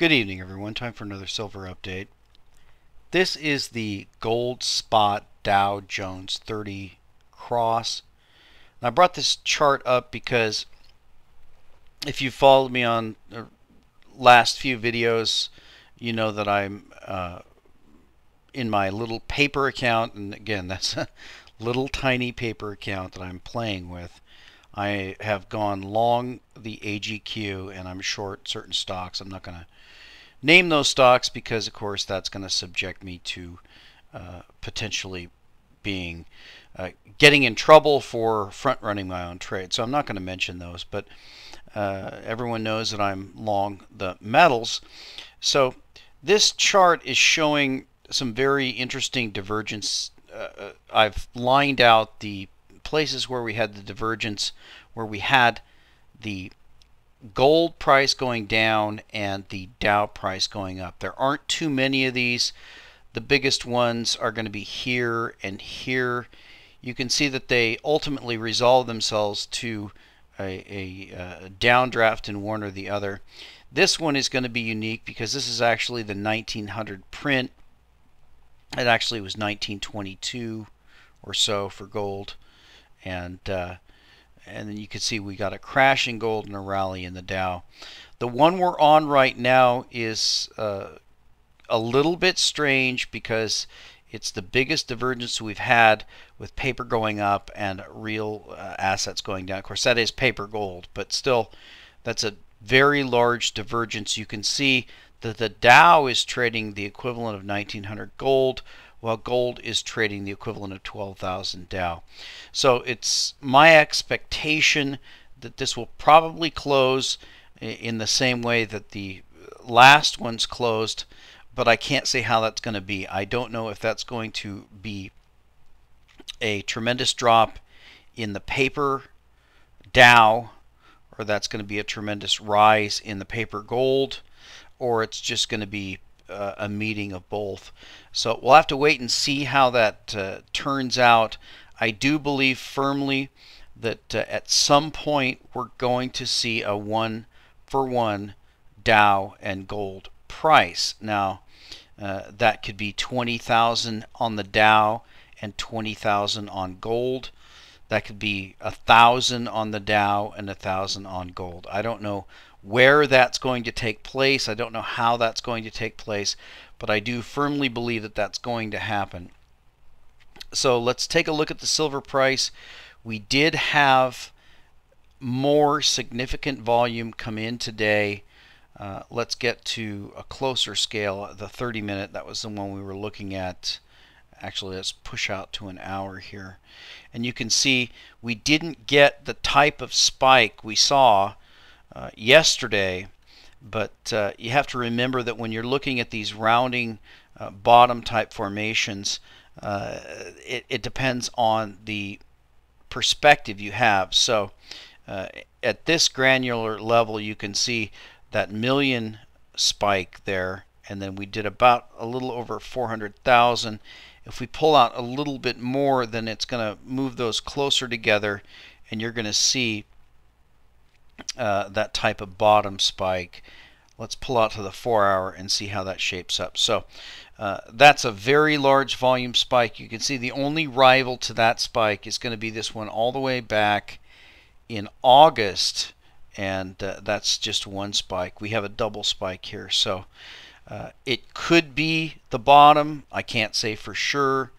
Good evening, everyone. Time for another silver update. This is the gold spot Dow Jones 30 cross. And I brought this chart up because if you followed me on the last few videos, you know that I'm in my little paper account, and again, that's a little tiny paper account that I'm playing with. I have gone long the AGQ and I'm short certain stocks. I'm not going to name those stocks because, of course, that's going to subject me to potentially being getting in trouble for front running my own trade. So I'm not going to mention those, but everyone knows that I'm long the metals. So this chart is showing some very interesting divergence. I've lined out the places where we had the divergence, where we had the gold price going down and the Dow price going up. There aren't too many of these. The biggest ones are going to be here and here. You can see that they ultimately resolve themselves to a downdraft in one or the other. This one is going to be unique because this is actually the 1900 print. It actually was 1922 or so for gold, and then you can see we got a crash in gold and a rally in the Dow. The one we're on right now is a little bit strange because it's the biggest divergence we've had with paper going up and real assets going down. Of course, that is paper gold, but still, that's a very large divergence. You can see that the Dow is trading the equivalent of 1900 gold, while gold is trading the equivalent of 12,000 Dow. So it's my expectation that this will probably close in the same way that the last one's closed, but I can't say how that's going to be. I don't know if that's going to be a tremendous drop in the paper Dow, or that's going to be a tremendous rise in the paper gold, or it's just going to be a meeting of both. So we'll have to wait and see how that turns out. I do believe firmly that at some point we're going to see a one-for-one Dow and gold price. Now that could be 20,000 on the Dow and 20,000 on gold. That could be 1,000 on the Dow and 1,000 on gold. I don't know where that's going to take place. I don't know how that's going to take place, but I do firmly believe that that's going to happen. So let's take a look at the silver price. We did have more significant volume come in today. Let's get to a closer scale, the 30-minute. That was the one we were looking at. Actually, let's push out to an hour here. And you can see we didn't get the type of spike we saw yesterday, but you have to remember that when you're looking at these rounding bottom type formations, it depends on the perspective you have. So at this granular level, you can see that million spike there, and then we did about a little over 400,000. If we pull out a little bit more, then it's going to move those closer together, and you're going to see that type of bottom spike. Let's pull out to the 4-hour and see how that shapes up. So that's a very large volume spike. You can see the only rival to that spike is going to be this one all the way back in August, and that's just one spike. We have a double spike here, so it could be the bottom. I can't say for sure.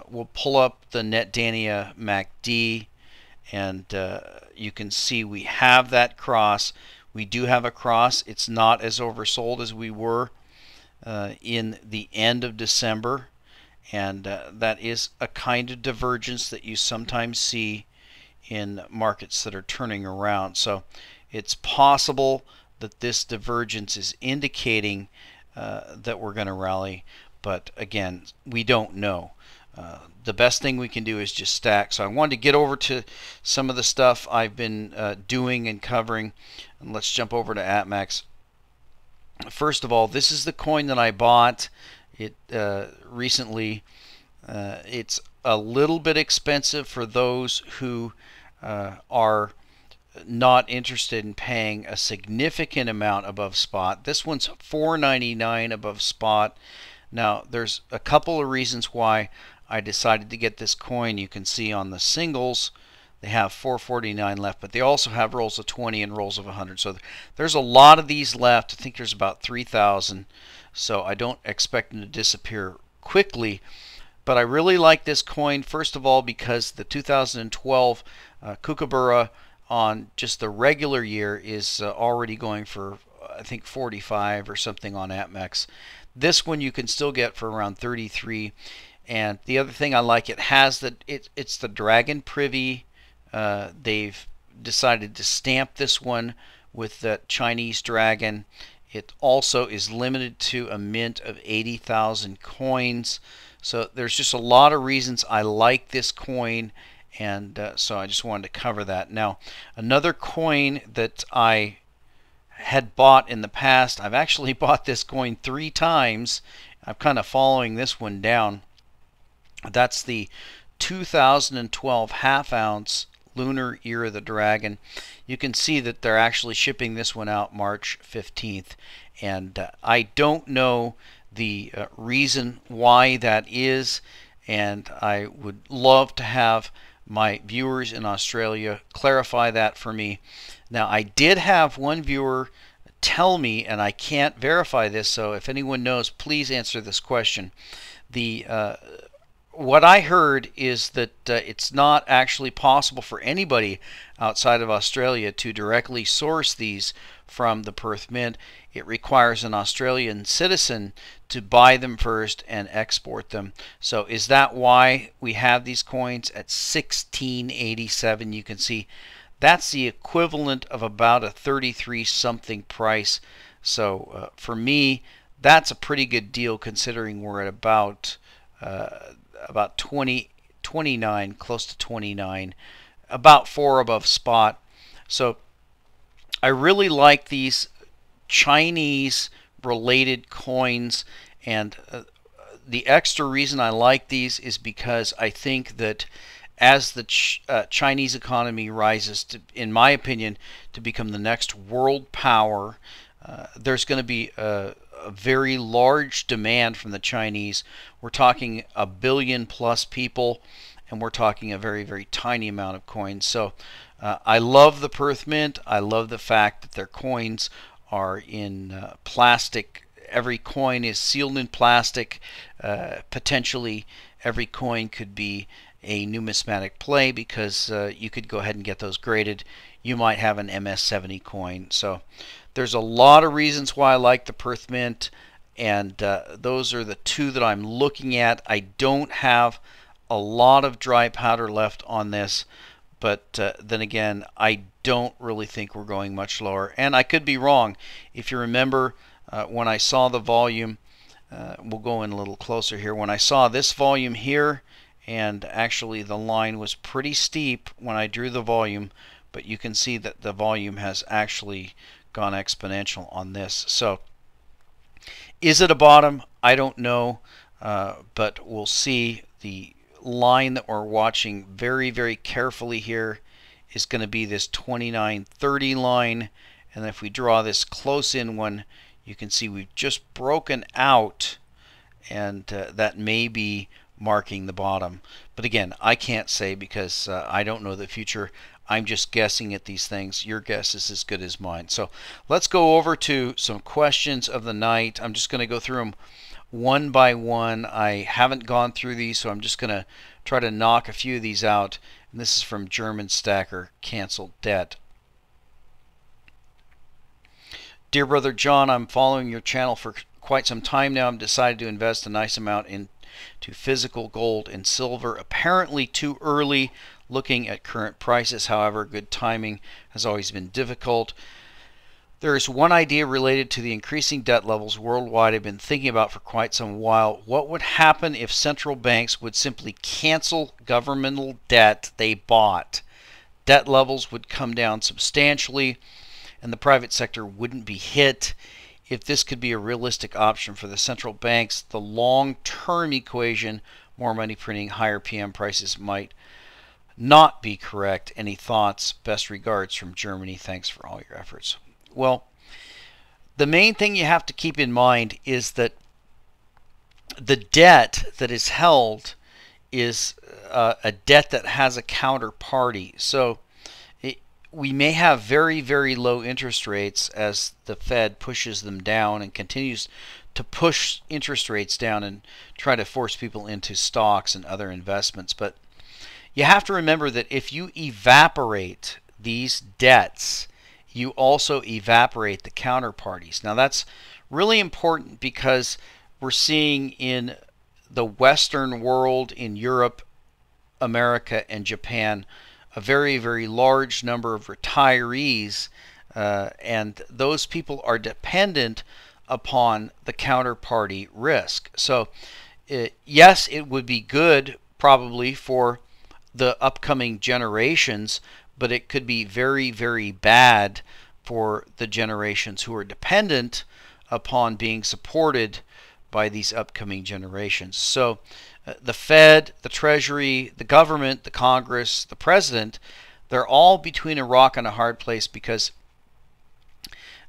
We'll pull up the Netdania MACD, and you can see we have that cross. We do have a cross. It's not as oversold as we were in the end of December, and that is a kind of divergence that you sometimes see in markets that are turning around. So it's possible that this divergence is indicating that we're going to rally, but again, we don't know. The best thing we can do is just stack. So I wanted to get over to some of the stuff I've been doing and covering. And let's jump over to APMEX. First of all, this is the coin that I bought it recently. It's a little bit expensive for those who are not interested in paying a significant amount above spot. This one's $4.99 above spot. Now, there's a couple of reasons why I decided to get this coin. You can see on the singles, they have 449 left, but they also have rolls of 20 and rolls of 100. So there's a lot of these left. I think there's about 3,000. So I don't expect them to disappear quickly. But I really like this coin, first of all, because the 2012 Kookaburra on just the regular year is already going for, I think, 45 or something on APMEX. This one you can still get for around 33. And the other thing I like, it has that it's the Dragon Privy. They've decided to stamp this one with the Chinese dragon. It also is limited to a mint of 80,000 coins. So there's just a lot of reasons I like this coin, and so I just wanted to cover that. Now, another coin that I had bought in the past, I've actually bought this coin 3 times. I'm kind of following this one down. That's the 2012 half-ounce Lunar Year of the Dragon. You can see that they're actually shipping this one out March 15th, and I don't know the reason why that is, and I would love to have my viewers in Australia clarify that for me. Now, I did have one viewer tell me, and I can't verify this, so if anyone knows, please answer this question. What I heard is that it's not actually possible for anybody outside of Australia to directly source these from the Perth Mint. It requires an Australian citizen to buy them first and export them. So is that why we have these coins at $16.87? You can see that's the equivalent of about a 33 something price. So for me, that's a pretty good deal considering we're at about 29, close to 29, about 4 above spot. So I really like these Chinese related coins, and the extra reason I like these is because I think that as the Chinese economy rises to, in my opinion, to become the next world power, there's going to be a very large demand from the Chinese. We're talking 1 billion plus people, and we're talking a very, very tiny amount of coins. So I love the Perth Mint. I love the fact that their coins are in plastic. Every coin is sealed in plastic. Potentially every coin could be a numismatic play because you could go ahead and get those graded. You might have an MS-70 coin. So there's a lot of reasons why I like the Perth Mint, and those are the 2 that I'm looking at. I don't have a lot of dry powder left on this, but then again, I don't really think we're going much lower, and I could be wrong. If you remember, when I saw the volume, we'll go in a little closer here. When I saw this volume here, and actually the line was pretty steep when I drew the volume, but you can see that the volume has actually gone exponential on this. So is it a bottom? I don't know, but we'll see. The line that we're watching very, very carefully here is going to be this 29.30 line, and if we draw this close in one, you can see we've just broken out, and that may be marking the bottom. But again, I can't say because I don't know the future. I'm just guessing at these things. Your guess is as good as mine. So let's go over to some questions of the night. I'm just going to go through them one by one. I haven't gone through these, so I'm just going to try to knock a few of these out. And this is from German Stacker, canceled debt. Dear Brother John, I'm following your channel for quite some time now. I've decided to invest a nice amount into physical gold and silver. Apparently too early looking at current prices. However, good timing has always been difficult. There is one idea related to the increasing debt levels worldwide I've been thinking about for quite some while. What would happen if central banks would simply cancel governmental debt they bought? Debt levels would come down substantially and the private sector wouldn't be hit. If this could be a realistic option for the central banks, the long-term equation, more money printing, higher PM prices, might not be correct. Any thoughts? Best regards from Germany. Thanks for all your efforts. Well, the main thing you have to keep in mind is that the debt that is held is a debt that has a counterparty. So we may have very, very low interest rates as the Fed pushes them down and continues to push interest rates down and try to force people into stocks and other investments. But you have to remember that if you evaporate these debts, you also evaporate the counterparties. Now that's really important because we're seeing in the Western world, in Europe, America, and Japan, a very, very large number of retirees, and those people are dependent upon the counterparty risk. So yes, it would be good probably for the upcoming generations, but it could be very, very bad for the generations who are dependent upon being supported by these upcoming generations. So the Fed, the Treasury, the government, the Congress, the President, they're all between a rock and a hard place because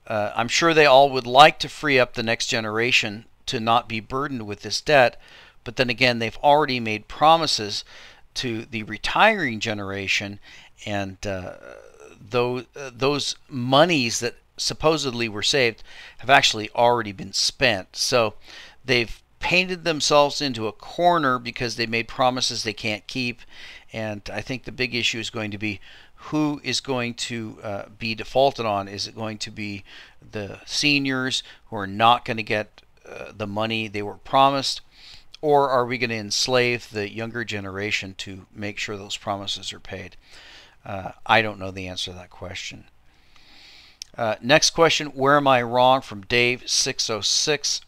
I'm sure they all would like to free up the next generation to not be burdened with this debt, but then again, they've already made promises to the retiring generation, and those monies that supposedly were saved have actually already been spent. So they've painted themselves into a corner because they made promises they can't keep, and I think the big issue is going to be who is going to be defaulted on. Is it going to be the seniors who are not going to get the money they were promised, or are we going to enslave the younger generation to make sure those promises are paid? I don't know the answer to that question. Next question, where am I wrong, from Dave606.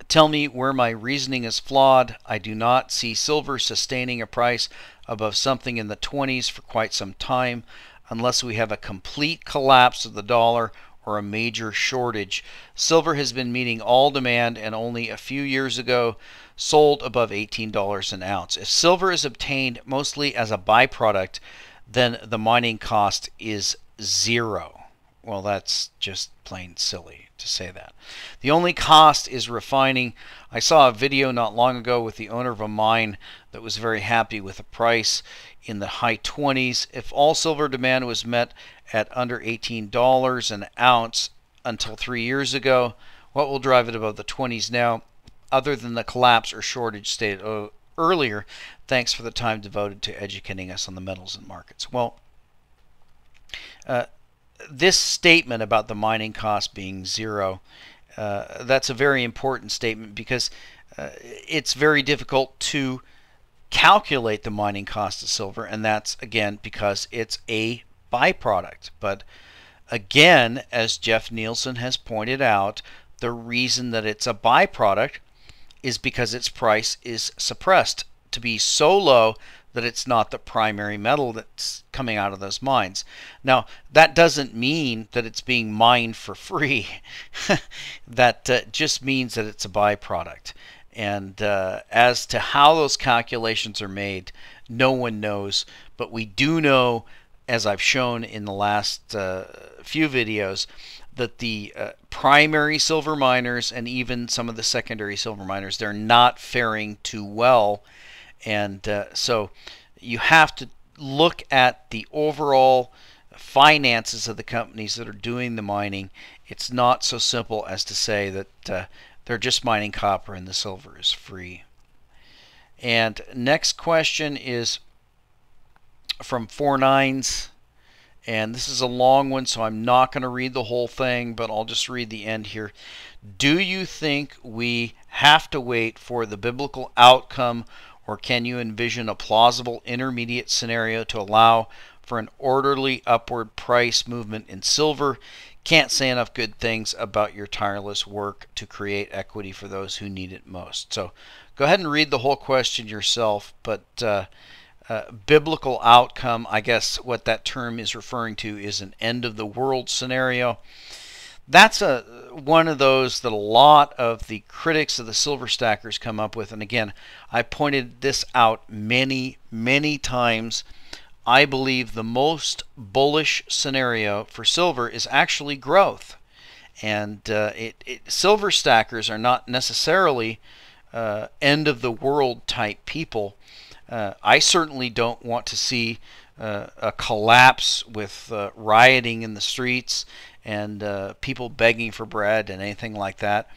Tell me where my reasoning is flawed. I do not see silver sustaining a price above something in the 20s for quite some time unless we have a complete collapse of the dollar or a major shortage. Silver has been meeting all demand and only a few years ago sold above $18 an ounce. If silver is obtained mostly as a byproduct, then the mining cost is zero. Well, that's just plain silly to say that. The only cost is refining. I saw a video not long ago with the owner of a mine that was very happy with a price in the high 20s. If all silver demand was met at under $18 an ounce until 3 years ago, what will drive it above the 20s now, other than the collapse or shortage stated earlier? Thanks for the time devoted to educating us on the metals and markets. Well, this statement about the mining cost being zero, that's a very important statement because it's very difficult to calculate the mining cost of silver, and that's again because it's a byproduct. But again, as Jeff Nielsen has pointed out, the reason that it's a byproduct is because its price is suppressed to be so low that it's not the primary metal that's coming out of those mines. Now, that doesn't mean that it's being mined for free. That just means that it's a byproduct. And as to how those calculations are made, no one knows. But we do know, as I've shown in the last few videos, that the primary silver miners and even some of the secondary silver miners, they're not faring too well. And so you have to look at the overall finances of the companies that are doing the mining. It's not so simple as to say that they're just mining copper and the silver is free. And next question is from 49s. And this is a long one, so I'm not going to read the whole thing, but I'll just read the end here. Do you think we have to wait for the biblical outcome, or can you envision a plausible intermediate scenario to allow for an orderly upward price movement in silver? Can't say enough good things about your tireless work to create equity for those who need it most. So go ahead and read the whole question yourself, but biblical outcome, I guess what that term is referring to is an end of the world scenario. that's one of those that a lot of the critics of the silver stackers come up with. And again, I pointed this out many, many times. I believe the most bullish scenario for silver is actually growth. And silver stackers are not necessarily end of the world type people. I certainly don't want to see a collapse with rioting in the streets and people begging for bread and anything like that.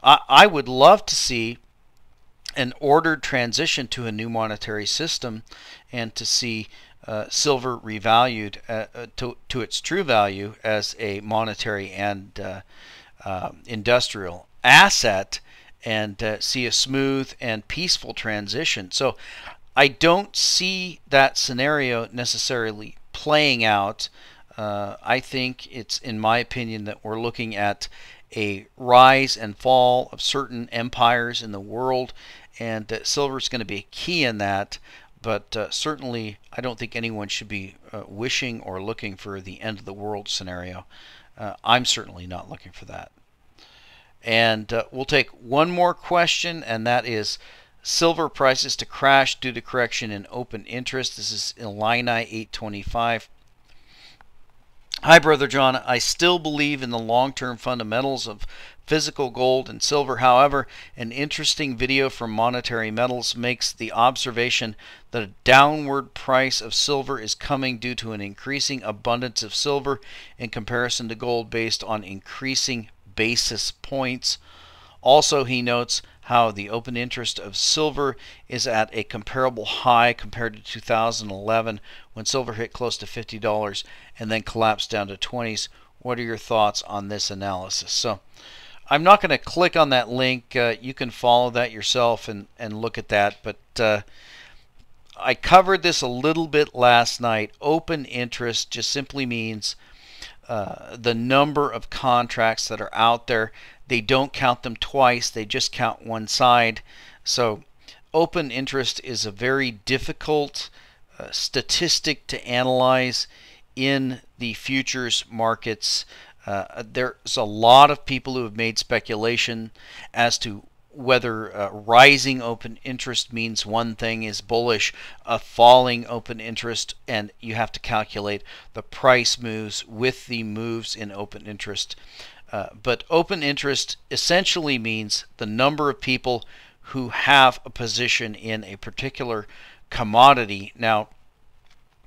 I would love to see an ordered transition to a new monetary system and to see silver revalued to its true value as a monetary and industrial asset, and see a smooth and peaceful transition. So I don't see that scenario necessarily playing out. I think it's, in my opinion, that we're looking at a rise and fall of certain empires in the world, and silver is going to be a key in that. But certainly, I don't think anyone should be wishing or looking for the end of the world scenario. I'm certainly not looking for that. And we'll take one more question, and that is silver prices to crash due to correction in open interest. This is Illini 825. Hi, Brother John. I still believe in the long-term fundamentals of physical gold and silver. However, an interesting video from Monetary Metals makes the observation that a downward price of silver is coming due to an increasing abundance of silver in comparison to gold based on increasing basis points. Also, he notes how the open interest of silver is at a comparable high compared to 2011 when silver hit close to $50 and then collapsed down to 20s. What are your thoughts on this analysis? So I'm not going to click on that link. You can follow that yourself and look at that. But I covered this a little bit last night. Open interest just simply means the number of contracts that are out there. They don't count them twice. They just count one side. So open interest is a very difficult statistic to analyze in the futures markets. There's a lot of people who have made speculation as to whether rising open interest means one thing is bullish, a falling open interest, and you have to calculate the price moves with the moves in open interest. But open interest essentially means the number of people who have a position in a particular commodity. Now,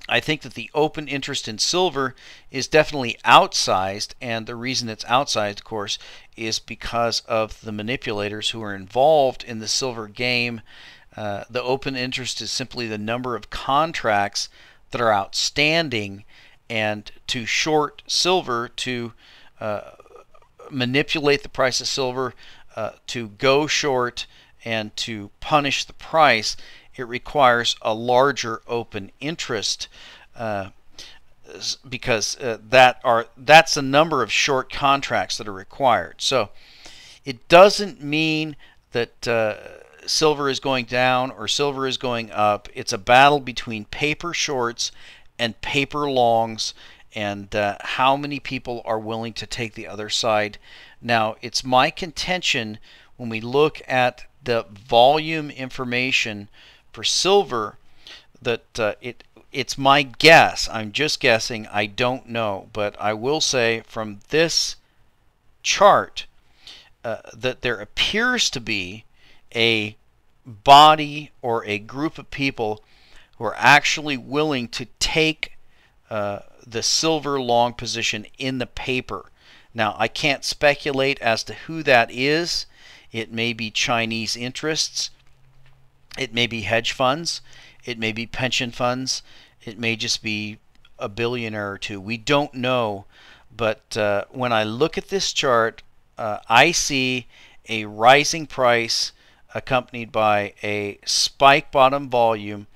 I think that the open interest in silver is definitely outsized, and the reason it's outsized, of course, is because of the manipulators who are involved in the silver game. The open interest is simply the number of contracts that are outstanding, and to short silver, to manipulate the price of silver, to go short and to punish the price, it requires a larger open interest because that's the number of short contracts that are required. So it doesn't mean that silver is going down or silver is going up. It's a battle between paper shorts and paper longs, and how many people are willing to take the other side. Now, it's my contention when we look at the volume information for silver that it's my guess, I'm just guessing, I don't know, but I will say from this chart that there appears to be a body or a group of people who are actually willing to take the silver long position in the paper. Now, I can't speculate as to who that is. It may be Chinese interests. It may be hedge funds. It may be pension funds. It may just be a billionaire or two. We don't know. But when I look at this chart, I see a rising price accompanied by a spike bottom volume.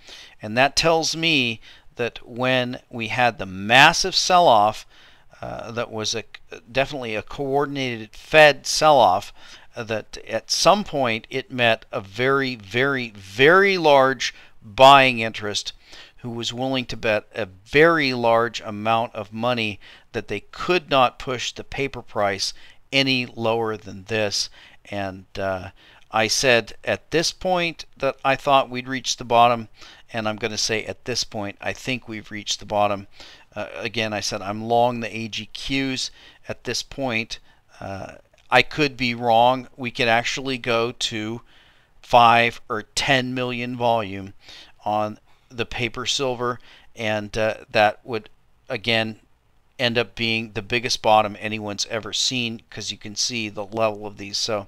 And that tells me that when we had the massive sell-off, that was definitely a coordinated Fed sell-off, that at some point it met a very, very, very large buying interest who was willing to bet a very large amount of money that they could not push the paper price any lower than this. And I said at this point that I thought we'd reach the bottom, and I'm going to say at this point I think we've reached the bottom. Again, I said I'm long the AGQs at this point. I could be wrong. We could actually go to 5 or 10 million volume on the paper silver, and that would again end up being the biggest bottom anyone's ever seen, because you can see the level of these. So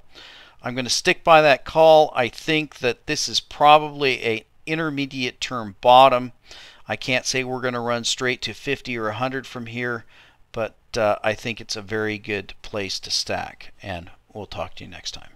I'm going to stick by that call. I think that this is probably a intermediate term bottom. I can't say we're going to run straight to 50 or 100 from here, but I think it's a very good place to stack, and we'll talk to you next time.